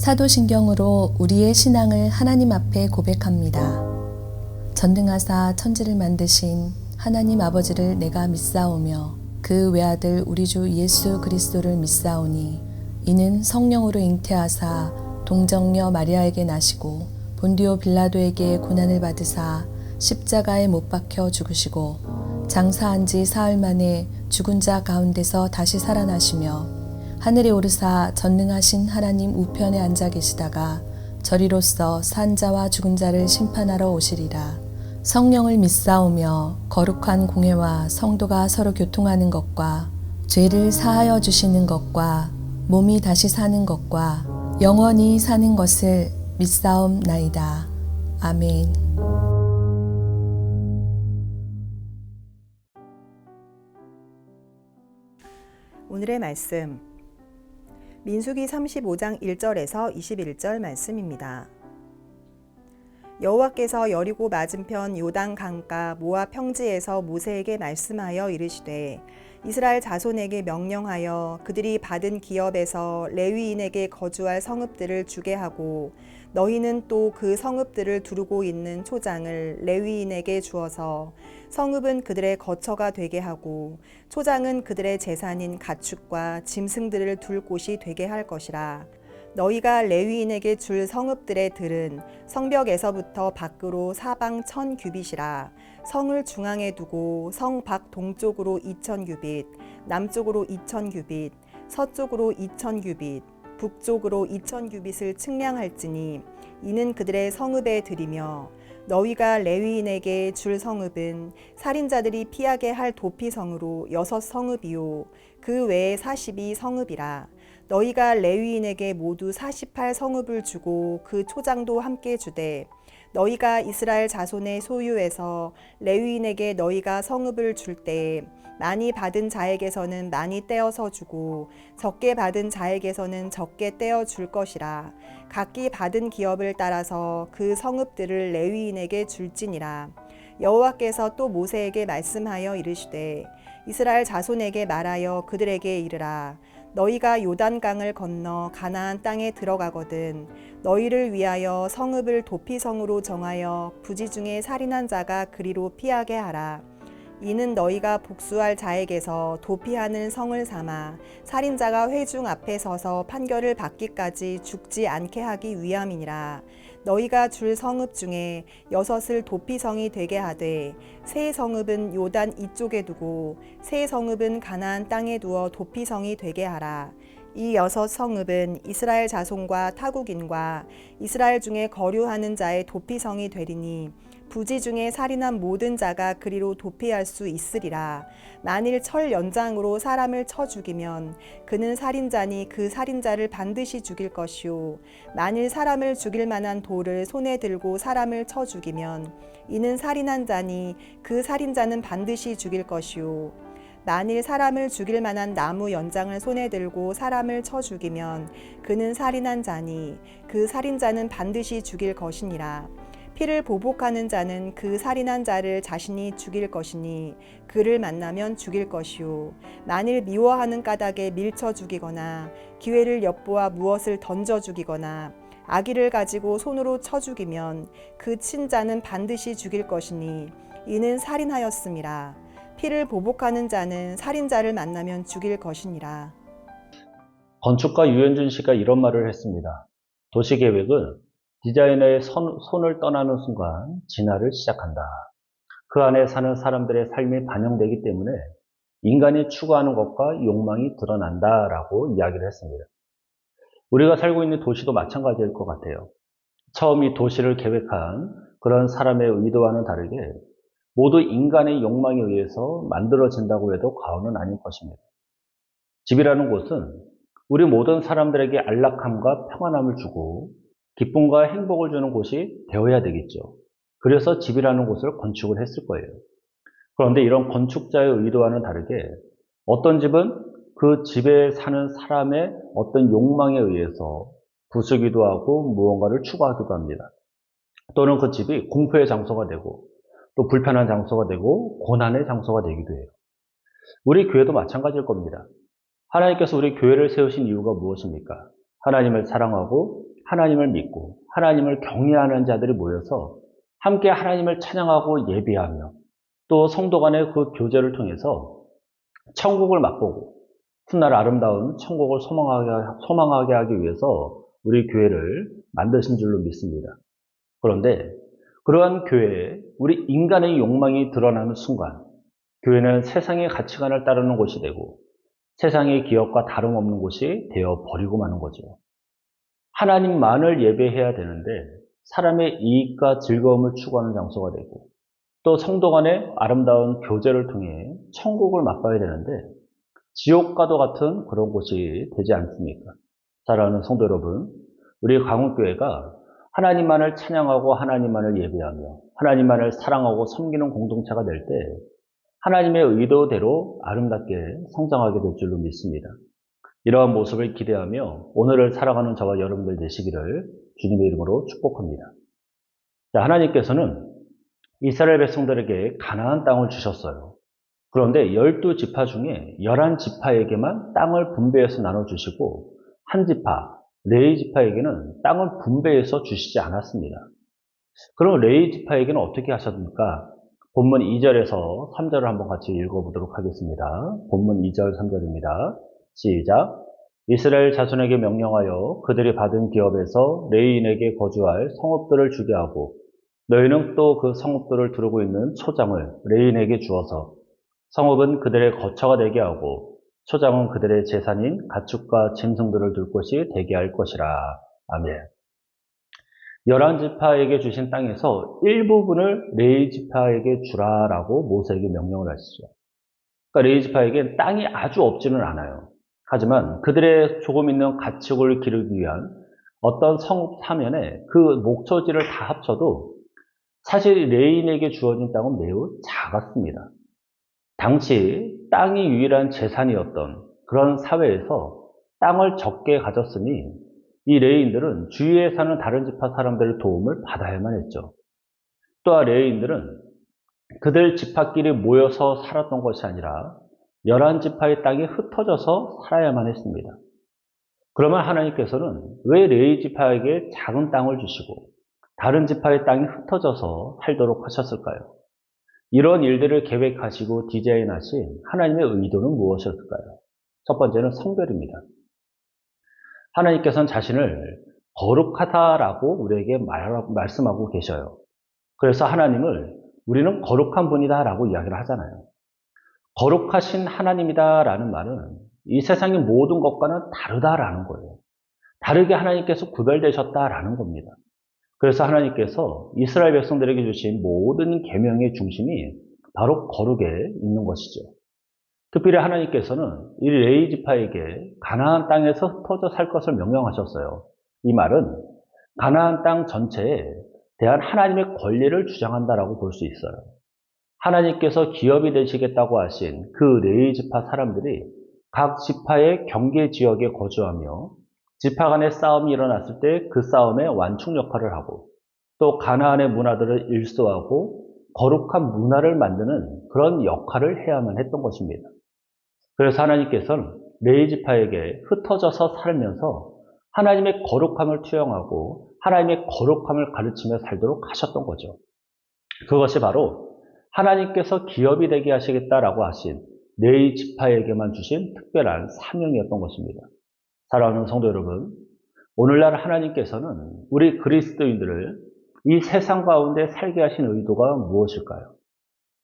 사도신경으로 우리의 신앙을 하나님 앞에 고백합니다. 전능하사 천지를 만드신 하나님 아버지를 내가 믿사오며 그 외아들 우리 주 예수 그리스도를 믿사오니 이는 성령으로 잉태하사 동정녀 마리아에게 나시고 본디오 빌라도에게 고난을 받으사 십자가에 못 박혀 죽으시고 장사한 지 사흘 만에 죽은 자 가운데서 다시 살아나시며 하늘에 오르사 전능하신 하나님 우편에 앉아 계시다가 저리로서 산 자와 죽은 자를 심판하러 오시리라. 성령을 믿사오며 거룩한 공회와 성도가 서로 교통하는 것과 죄를 사하여 주시는 것과 몸이 다시 사는 것과 영원히 사는 것을 믿사옵나이다. 아멘. 오늘의 말씀 민수기 35장 1절에서 21절 말씀입니다. 여호와께서 여리고 맞은편 요단 강가 모압 평지에서 모세에게 말씀하여 이르시되 이스라엘 자손에게 명령하여 그들이 받은 기업에서 레위인에게 거주할 성읍들을 주게 하고 너희는 또 그 성읍들을 두르고 있는 초장을 레위인에게 주어서 성읍은 그들의 거처가 되게 하고 초장은 그들의 재산인 가축과 짐승들을 둘 곳이 되게 할 것이라. 너희가 레위인에게 줄 성읍들의 들은 성벽에서부터 밖으로 사방 1000규빗이라. 성을 중앙에 두고 성 밖 동쪽으로 2000규빗, 남쪽으로 2000규빗, 서쪽으로 2000규빗, 북쪽으로 2000규빗을 측량할지니 이는 그들의 성읍의 들이며 너희가 레위인에게 줄 성읍은 살인자들이 피하게 할 도피성으로 6성읍이요 그 외에 42성읍이라. 너희가 레위인에게 모두 48성읍을 주고 그 초장도 함께 주되 너희가 이스라엘 자손의 소유에서 레위인에게 너희가 성읍을 줄 때에 많이 받은 자에게서는 많이 떼어서 주고 적게 받은 자에게서는 적게 떼어 줄 것이라. 각기 받은 기업을 따라서 그 성읍들을 레위인에게 줄지니라. 여호와께서 또 모세에게 말씀하여 이르시되 이스라엘 자손에게 말하여 그들에게 이르라. 너희가 요단강을 건너 가나안 땅에 들어가거든 너희를 위하여 성읍을 도피성으로 정하여 부지 중에 살인한 자가 그리로 피하게 하라. 이는 너희가 복수할 자에게서 도피하는 성을 삼아 살인자가 회중 앞에 서서 판결을 받기까지 죽지 않게 하기 위함이니라. 너희가 줄 성읍 중에 6을 도피성이 되게 하되 세 성읍은 요단 이쪽에 두고 세 성읍은 가나안 땅에 두어 도피성이 되게 하라. 이 6성읍은 이스라엘 자손과 타국인과 이스라엘 중에 거류하는 자의 도피성이 되리니 부지 중에 살인한 모든 자가 그리로 도피할 수 있으리라. 만일 철 연장으로 사람을 쳐 죽이면 그는 살인자니 그 살인자를 반드시 죽일 것이요 만일 사람을 죽일 만한 돌을 손에 들고 사람을 쳐 죽이면 이는 살인한 자니 그 살인자는 반드시 죽일 것이요 만일 사람을 죽일 만한 나무 연장을 손에 들고 사람을 쳐 죽이면 그는 살인한 자니 그 살인자는 반드시 죽일 것이니라. 피를 보복하는 자는 그 살인한 자를 자신이 죽일 것이니 그를 만나면 죽일 것이요 만일 미워하는 까닭에 밀쳐 죽이거나 기회를 엿보아 무엇을 던져 죽이거나 아기를 가지고 손으로 쳐 죽이면 그 친자는 반드시 죽일 것이니 이는 살인하였음이라. 피를 보복하는 자는 살인자를 만나면 죽일 것이니라. 건축가 유현준 씨가 이런 말을 했습니다. 도시계획은 디자이너의 손을 떠나는 순간 진화를 시작한다. 그 안에 사는 사람들의 삶이 반영되기 때문에 인간이 추구하는 것과 욕망이 드러난다라고 이야기를 했습니다. 우리가 살고 있는 도시도 마찬가지일 것 같아요. 처음 이 도시를 계획한 그런 사람의 의도와는 다르게 모두 인간의 욕망에 의해서 만들어진다고 해도 과언은 아닐 것입니다. 집이라는 곳은 우리 모든 사람들에게 안락함과 평안함을 주고 기쁨과 행복을 주는 곳이 되어야 되겠죠. 그래서 집이라는 곳을 건축을 했을 거예요. 그런데 이런 건축자의 의도와는 다르게 어떤 집은 그 집에 사는 사람의 어떤 욕망에 의해서 부수기도 하고 무언가를 추구하기도 합니다. 또는 그 집이 공포의 장소가 되고 또 불편한 장소가 되고 고난의 장소가 되기도 해요. 우리 교회도 마찬가지일 겁니다. 하나님께서 우리 교회를 세우신 이유가 무엇입니까? 하나님을 사랑하고 하나님을 믿고 하나님을 경외하는 자들이 모여서 함께 하나님을 찬양하고 예배하며 또 성도 간의 그 교제를 통해서 천국을 맛보고 훗날 아름다운 천국을 소망하게 하기 위해서 우리 교회를 만드신 줄로 믿습니다. 그런데 그러한 교회에 우리 인간의 욕망이 드러나는 순간 교회는 세상의 가치관을 따르는 곳이 되고 세상의 기업과 다름없는 곳이 되어 버리고 마는 거죠. 하나님만을 예배해야 되는데 사람의 이익과 즐거움을 추구하는 장소가 되고 또 성도 간의 아름다운 교제를 통해 천국을 맛봐야 되는데 지옥과도 같은 그런 곳이 되지 않습니까? 사랑하는 성도 여러분, 우리 강원교회가 하나님만을 찬양하고 하나님만을 예배하며 하나님만을 사랑하고 섬기는 공동체가 될 때 하나님의 의도대로 아름답게 성장하게 될 줄로 믿습니다. 이러한 모습을 기대하며 오늘을 살아가는 저와 여러분들 되시기를 주님의 이름으로 축복합니다. 자, 하나님께서는 이스라엘 백성들에게 가나안 땅을 주셨어요. 그런데 12지파 중에 11지파에게만 땅을 분배해서 나눠주시고 한 지파, 레위 지파에게는 땅을 분배해서 주시지 않았습니다. 그럼 레위 지파에게는 어떻게 하셨습니까? 본문 2절에서 3절을 한번 같이 읽어보도록 하겠습니다. 본문 2절, 3절입니다. 시작. 이스라엘 자손에게 명령하여 그들이 받은 기업에서 레위인에게 거주할 성읍들을 주게 하고 너희는 또 그 성읍들을 두르고 있는 초장을 레위인에게 주어서 성읍은 그들의 거처가 되게 하고 초장은 그들의 재산인 가축과 짐승들을 둘 곳이 되게 할 것이라. 아멘. 11지파에게 주신 땅에서 일부분을 레위 지파에게 주라라고 모세에게 명령을 하시죠. 그러니까 레위 지파에게 땅이 아주 없지는 않아요. 하지만 그들의 조금 있는 가축을 기르기 위한 어떤 성읍 사면에 그 목초지를 다 합쳐도 사실 레위인에게 주어진 땅은 매우 작았습니다. 당시 땅이 유일한 재산이었던 그런 사회에서 땅을 적게 가졌으니 이 레위인들은 주위에 사는 다른 지파 사람들의 도움을 받아야만 했죠. 또한 레위인들은 그들 지파끼리 모여서 살았던 것이 아니라 11지파의 땅이 흩어져서 살아야만 했습니다. 그러면 하나님께서는 왜 레위 지파에게 작은 땅을 주시고 다른 지파의 땅이 흩어져서 살도록 하셨을까요? 이런 일들을 계획하시고 디자인하신 하나님의 의도는 무엇이었을까요? 첫 번째는 성별입니다. 하나님께서는 자신을 거룩하다라고 우리에게 말씀하고 계셔요. 그래서 하나님을 우리는 거룩한 분이다 라고 이야기를 하잖아요. 거룩하신 하나님이다라는 말은 이 세상의 모든 것과는 다르다라는 거예요. 다르게 하나님께서 구별되셨다라는 겁니다. 그래서 하나님께서 이스라엘 백성들에게 주신 모든 계명의 중심이 바로 거룩에 있는 것이죠. 특별히 하나님께서는 이 레위 지파에게 가나안 땅에서 흩어져 살 것을 명령하셨어요. 이 말은 가나안 땅 전체에 대한 하나님의 권리를 주장한다라고 볼 수 있어요. 하나님께서 기업이 되시겠다고 하신 그 레위 지파 사람들이 각 지파의 경계 지역에 거주하며 지파 간의 싸움이 일어났을 때 그 싸움의 완충 역할을 하고 또 가나안의 문화들을 일소하고 거룩한 문화를 만드는 그런 역할을 해야만 했던 것입니다. 그래서 하나님께서는 레위 지파에게 흩어져서 살면서 하나님의 거룩함을 투영하고 하나님의 거룩함을 가르치며 살도록 하셨던 거죠. 그것이 바로 하나님께서 기업이 되게 하시겠다라고 하신 레위 지파에게만 주신 특별한 사명이었던 것입니다. 사랑하는 성도 여러분, 오늘날 하나님께서는 우리 그리스도인들을 이 세상 가운데 살게 하신 의도가 무엇일까요?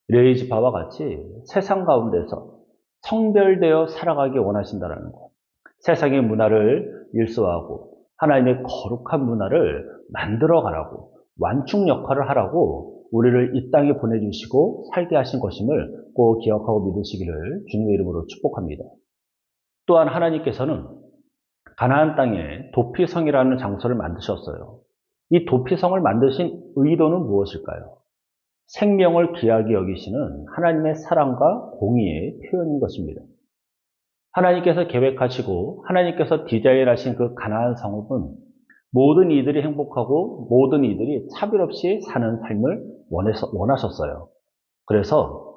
레위 지파와 같이 세상 가운데서 성별되어 살아가기 원하신다는 것. 세상의 문화를 일소하고 하나님의 거룩한 문화를 만들어가라고 완충 역할을 하라고 우리를 이 땅에 보내주시고 살게 하신 것임을 꼭 기억하고 믿으시기를 주님의 이름으로 축복합니다. 또한 하나님께서는 가나안 땅에 도피성이라는 장소를 만드셨어요. 이 도피성을 만드신 의도는 무엇일까요? 생명을 귀하게 여기시는 하나님의 사랑과 공의의 표현인 것입니다. 하나님께서 계획하시고 하나님께서 디자인하신 그 가나안 성읍은 모든 이들이 행복하고 모든 이들이 차별 없이 사는 삶을 원하셨어요. 그래서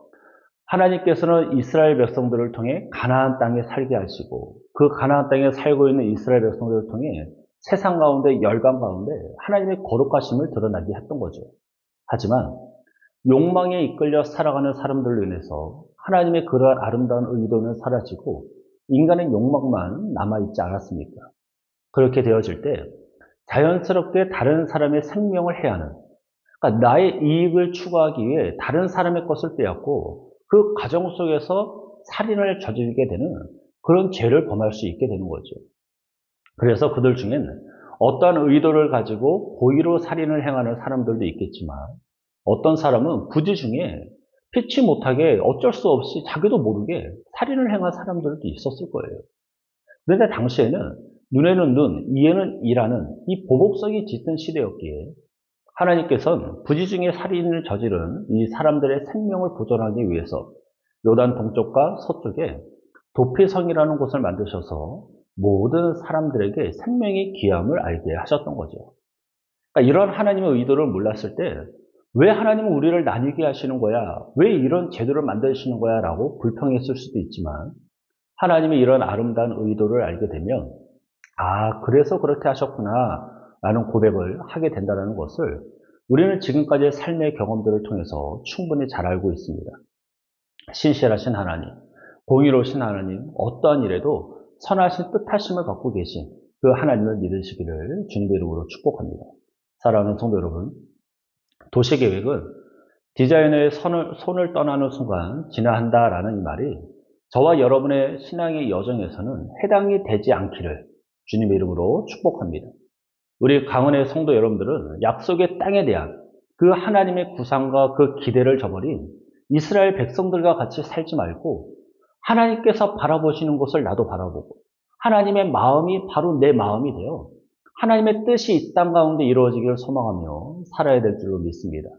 하나님께서는 이스라엘 백성들을 통해 가나안 땅에 살게 하시고 그 가나안 땅에 살고 있는 이스라엘 백성들을 통해 세상 가운데 열강 가운데 하나님의 거룩하심을 드러나게 했던 거죠. 하지만 욕망에 이끌려 살아가는 사람들로 인해서 하나님의 그러한 아름다운 의도는 사라지고 인간의 욕망만 남아있지 않았습니까? 그렇게 되어질 때 자연스럽게 다른 사람의 생명을 해하는, 그러니까 나의 이익을 추구하기 위해 다른 사람의 것을 빼앗고 그 과정 속에서 살인을 저지르게 되는 그런 죄를 범할 수 있게 되는 거죠. 그래서 그들 중엔 어떠한 의도를 가지고 고의로 살인을 행하는 사람들도 있겠지만 어떤 사람은 부지 중에 피치 못하게 어쩔 수 없이 자기도 모르게 살인을 행한 사람들도 있었을 거예요. 그런데 당시에는 눈에는 눈, 이에는 이라는 이 보복성이 짙은 시대였기에 하나님께서는 부지 중에 살인을 저지른 이 사람들의 생명을 보존하기 위해서 요단 동쪽과 서쪽에 도피성이라는 곳을 만드셔서 모든 사람들에게 생명의 귀함을 알게 하셨던 거죠. 그러니까 이런 하나님의 의도를 몰랐을 때 왜 하나님은 우리를 나뉘게 하시는 거야? 왜 이런 제도를 만드시는 거야? 라고 불평했을 수도 있지만 하나님의 이런 아름다운 의도를 알게 되면 그래서 그렇게 하셨구나 라는 고백을 하게 된다는 것을 우리는 지금까지의 삶의 경험들을 통해서 충분히 잘 알고 있습니다. 신실하신 하나님, 공의로우신 하나님, 어떠한 일에도 선하신 뜻하심을 갖고 계신 그 하나님을 믿으시기를 주님의 이름으로 축복합니다. 사랑하는 성도 여러분, 도시계획은 디자이너의 손을 떠나는 순간 진화한다라는 이 말이 저와 여러분의 신앙의 여정에서는 해당이 되지 않기를 주님의 이름으로 축복합니다. 우리 강원의 성도 여러분들은 약속의 땅에 대한 그 하나님의 구상과 그 기대를 저버린 이스라엘 백성들과 같이 살지 말고 하나님께서 바라보시는 곳을 나도 바라보고 하나님의 마음이 바로 내 마음이 되어 하나님의 뜻이 이 땅 가운데 이루어지기를 소망하며 살아야 될 줄로 믿습니다.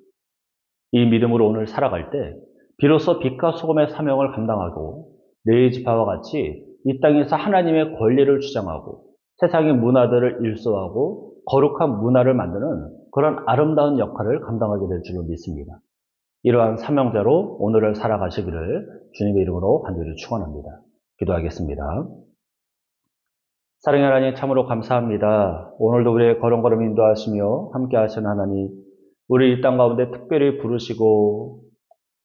이 믿음으로 오늘 살아갈 때 비로소 빛과 소금의 사명을 감당하고 네 지파와 같이 이 땅에서 하나님의 권리를 주장하고 세상의 문화들을 일소하고 거룩한 문화를 만드는 그런 아름다운 역할을 감당하게 될 줄로 믿습니다. 이러한 사명자로 오늘을 살아가시기를 주님의 이름으로 간절히 축원합니다. 기도하겠습니다. 사랑의 하나님 참으로 감사합니다. 오늘도 우리의 걸음걸음 인도하시며 함께 하시는 하나님, 우리 이 땅 가운데 특별히 부르시고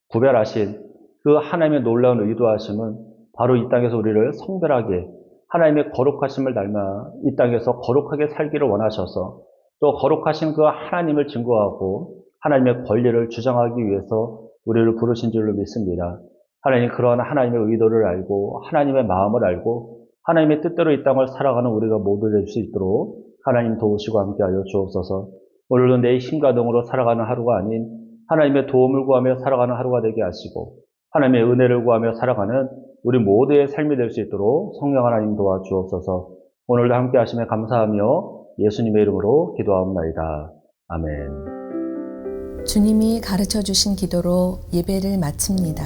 구별하신 그 하나님의 놀라운 의도하심은 바로 이 땅에서 우리를 성별하게 하나님의 거룩하심을 닮아 이 땅에서 거룩하게 살기를 원하셔서 또 거룩하신 그 하나님을 증거하고 하나님의 권리를 주장하기 위해서 우리를 부르신 줄로 믿습니다. 하나님, 그러한 하나님의 의도를 알고 하나님의 마음을 알고 하나님의 뜻대로 이 땅을 살아가는 우리가 모두 될 수 있도록 하나님 도우시고 함께하여 주옵소서. 오늘도 내 힘과 능으로 살아가는 하루가 아닌 하나님의 도움을 구하며 살아가는 하루가 되게 하시고 하나님의 은혜를 구하며 살아가는 우리 모두의 삶이 될 수 있도록 성령 하나님 도와주옵소서. 오늘도 함께 하심에 감사하며 예수님의 이름으로 기도하옵나이다. 아멘. 주님이 가르쳐 주신 기도로 예배를 마칩니다.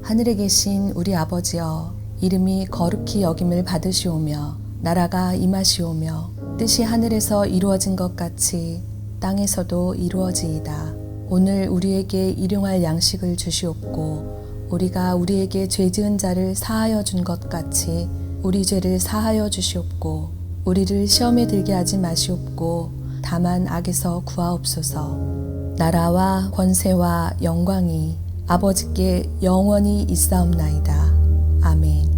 하늘에 계신 우리 아버지여, 이름이 거룩히 여김을 받으시오며 나라가 임하시오며 뜻이 하늘에서 이루어진 것 같이 땅에서도 이루어지이다. 오늘 우리에게 일용할 양식을 주시옵고 우리가 우리에게 죄 지은 자를 사하여 준 것 같이 우리 죄를 사하여 주시옵고 우리를 시험에 들게 하지 마시옵고 다만 악에서 구하옵소서. 나라와 권세와 영광이 아버지께 영원히 있사옵나이다. 아멘.